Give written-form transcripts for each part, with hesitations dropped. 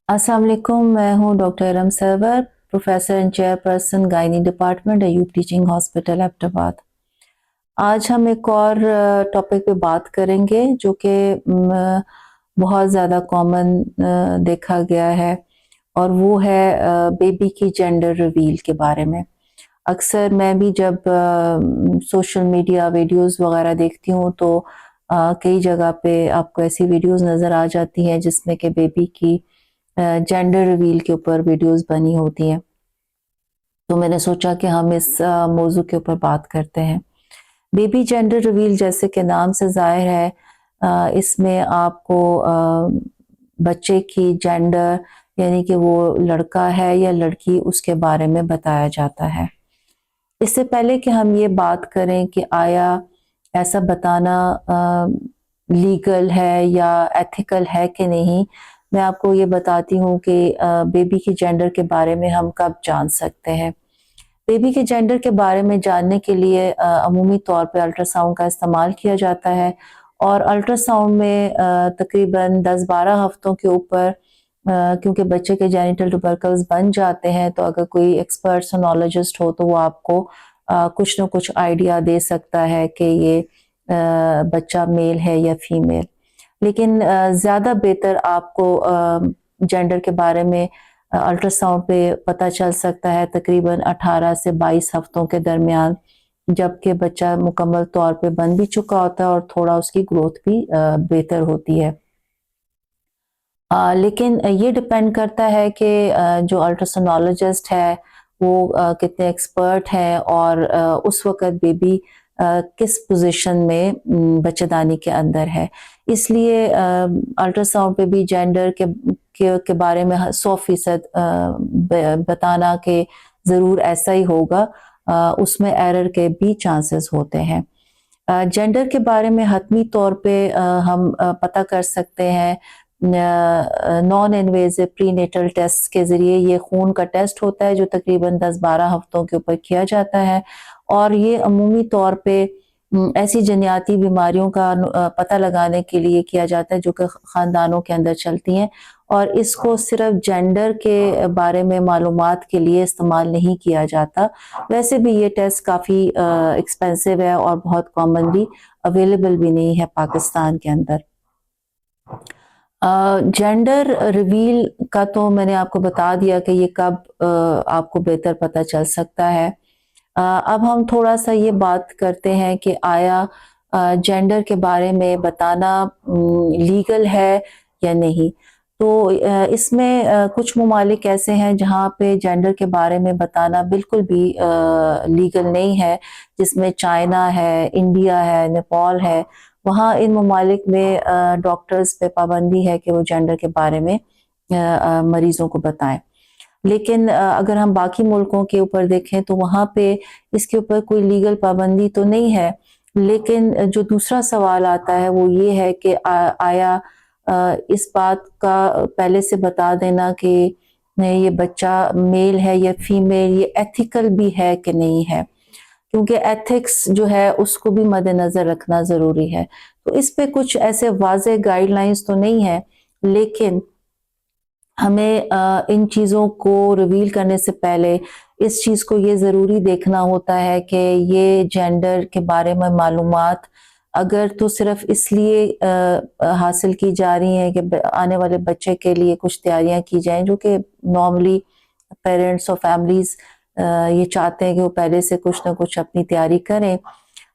अस्सलाम वालेकुम। मैं हूँ doctor Iram Sarwar, professor and chairperson gynae department Ayub teaching hospital Abbottabad. आज हम एक और टॉपिक पे बात करेंगे जो कि बहुत ज़्यादा कॉमन देखा गया है, और वो है बेबी की जेंडर रिवील के बारे में। अक्सर मैं भी जब सोशल मीडिया वीडियोस वगैरह देखती हूँ तो कई जगह पे आपको ऐसी वीडियोस नज़र आ जाती हैं जिसमें कि बेबी की जेंडर रिवील के ऊपर वीडियोस बनी होती हैं। तो मैंने सोचा कि हम इस मौजू के ऊपर बात करते हैं। बेबी जेंडर रिवील जैसे कि नाम से ज़ाहिर है, इसमें आपको बच्चे की जेंडर यानी कि वो लड़का है या लड़की उसके बारे में बताया जाता है। इससे पहले कि हम ये बात करें कि आया ऐसा बताना लीगल है या एथिकल है कि नहीं, मैं आपको ये बताती हूँ कि बेबी की जेंडर के बारे में हम कब जान सकते हैं। बेबी के जेंडर के बारे में जानने के लिए अमूमी तौर पे अल्ट्रासाउंड का इस्तेमाल किया जाता है, और अल्ट्रासाउंड में तकरीबन 10-12 हफ्तों के ऊपर क्योंकि बच्चे के जेनिटल ट्यूबरकल्स बन जाते हैं, तो अगर कोई एक्सपर्ट सोनोलॉजिस्ट हो तो वो आपको कुछ ना कुछ आइडिया दे सकता है कि ये बच्चा मेल है या फीमेल। लेकिन ज़्यादा बेहतर आपको जेंडर के बारे में अल्ट्रासाउंड पे पता चल सकता है तकरीबन 18 से 22 हफ्तों के दरमियान, जबकि बच्चा मुकम्मल तौर पे बन भी चुका होता है और थोड़ा उसकी ग्रोथ भी बेहतर होती है। लेकिन ये डिपेंड करता है कि जो अल्ट्रासोनोलॉजिस्ट है वो कितने एक्सपर्ट हैं, और उस वक़्त बेबी किस पोज़ीशन में बच्चेदानी के अंदर है। इसलिए अल्ट्रासाउंड पे भी जेंडर के बारे में 100% बताना कि ज़रूर ऐसा ही होगा, उसमें एरर के भी चांसेस होते हैं। जेंडर के बारे में हतमी तौर पे हम पता कर सकते हैं नॉन इन्वेजिव प्रीनेटल टेस्ट के ज़रिए। ये खून का टेस्ट होता है जो तकरीबन 10-12 हफ्तों के ऊपर किया जाता है, और ये अमूमी तौर पे ऐसी जनियाती बीमारियों का पता लगाने के लिए किया जाता है जो कि ख़ानदानों के अंदर चलती हैं, और इसको सिर्फ जेंडर के बारे में मालूमात के लिए इस्तेमाल नहीं किया जाता। वैसे भी ये टेस्ट काफ़ी एक्सपेंसिव है और बहुत कॉमनली अवेलेबल भी नहीं है पाकिस्तान के अंदर। जेंडर रिवील का तो मैंने आपको बता दिया कि ये कब आपको बेहतर पता चल सकता है। अब हम थोड़ा सा ये बात करते हैं कि आया जेंडर के बारे में बताना लीगल है या नहीं। तो इसमें कुछ ममालिक ऐसे हैं जहाँ पे जेंडर के बारे में बताना बिल्कुल भी लीगल नहीं है, जिसमें चाइना है, इंडिया है, नेपाल है। वहाँ इन ममालिक में डॉक्टर्स पे पाबंदी है कि वो जेंडर के बारे में मरीज़ों को बताएं। लेकिन अगर हम बाकी मुल्कों के ऊपर देखें तो वहाँ पे इसके ऊपर कोई लीगल पाबंदी तो नहीं है। लेकिन जो दूसरा सवाल आता है वो ये है कि आया इस बात का पहले से बता देना कि ये बच्चा मेल है या फीमेल, ये एथिकल भी है कि नहीं है, क्योंकि एथिक्स जो है उसको भी मद्देनज़र रखना ज़रूरी है। तो इस पे कुछ ऐसे वाज़ेह गाइडलाइंस तो नहीं है, लेकिन हमें इन चीज़ों को रिवील करने से पहले इस चीज़ को ये ज़रूरी देखना होता है कि ये जेंडर के बारे में मालूमात अगर तो सिर्फ इसलिए हासिल की जा रही हैं कि आने वाले बच्चे के लिए कुछ तैयारियां की जाएं, जो कि नॉर्मली पेरेंट्स और फैमिलीज़ ये चाहते हैं कि वो पहले से कुछ ना कुछ अपनी तैयारी करें।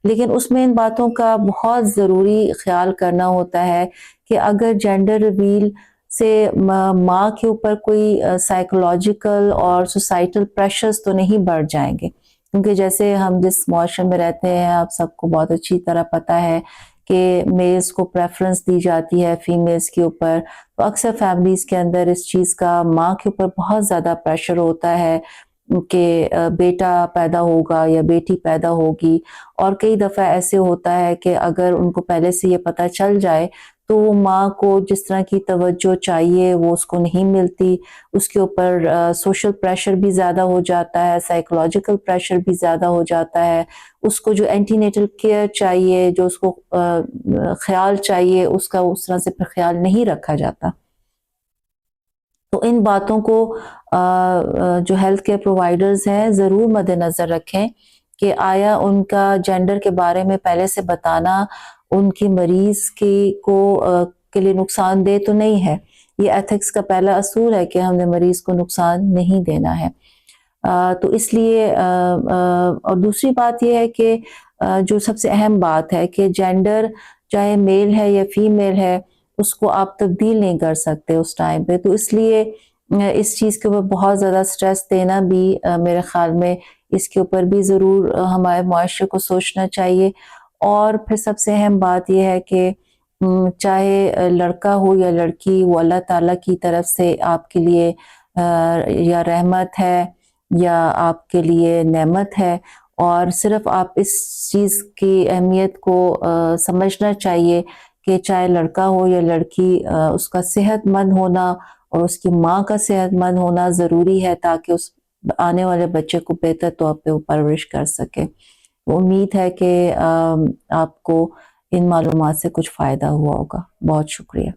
लेकिन उसमें इन बातों का बहुत ज़रूरी ख़्याल करना होता है कि अगर जेंडर रिवील से माँ के ऊपर कोई साइकोलॉजिकल और सोसाइटल प्रेशर्स तो नहीं बढ़ जाएंगे, क्योंकि जैसे हम जिस मुआशरे में रहते हैं आप सबको बहुत अच्छी तरह पता है कि मेल्स को प्रेफरेंस दी जाती है फीमेल्स के ऊपर। तो अक्सर फैमिलीज़ के अंदर इस चीज़ का माँ के ऊपर बहुत ज़्यादा प्रेशर होता है कि बेटा पैदा होगा या बेटी पैदा होगी, और कई दफ़ा ऐसे होता है कि अगर उनको पहले से ये पता चल जाए तो वो माँ को जिस तरह की तवज्जो चाहिए वो उसको नहीं मिलती। उसके ऊपर सोशल प्रेशर भी ज़्यादा हो जाता है, साइकोलॉजिकल प्रेशर भी ज़्यादा हो जाता है। उसको जो एंटीनेटल केयर चाहिए, जो उसको ख़्याल चाहिए, उसका उस तरह से फिर ख़्याल नहीं रखा जाता। تو ان باتوں کو جو ہیلتھ کیئر پرووائڈرز ہیں ضرور مد نظر رکھیں کہ آیا ان کا جینڈر کے بارے میں پہلے سے بتانا ان کی مریض کے لیے نقصان دہ تو نہیں ہے. یہ ایتھکس کا پہلا اصول ہے کہ ہم نے مریض کو نقصان نہیں دینا ہے. تو اس لیے اور دوسری بات یہ ہے کہ جو سب سے اہم بات ہے کہ جینڈر چاہے میل ہے یا فیمیل ہے اس کو آپ تبدیل نہیں کر سکتے اس ٹائم پہ. تو اس لیے اس چیز کے اوپر بہت زیادہ سٹریس دینا بھی میرے خیال میں اس کے اوپر بھی ضرور ہمارے معاشرے کو سوچنا چاہیے. اور پھر سب سے اہم بات یہ ہے کہ چاہے لڑکا ہو یا لڑکی وہ اللہ تعالیٰ کی طرف سے آپ کے لیے یا رحمت ہے یا آپ کے لیے نعمت ہے. اور صرف آپ اس چیز کی اہمیت کو سمجھنا چاہیے کہ چاہے لڑکا ہو یا لڑکی اس کا صحت مند ہونا اور اس کی ماں کا صحت مند ہونا ضروری ہے تاکہ اس آنے والے بچے کو بہتر طور پہ وہ پرورش کر سکے. امید ہے کہ آپ کو ان معلومات سے کچھ فائدہ ہوا ہوگا. بہت شکریہ.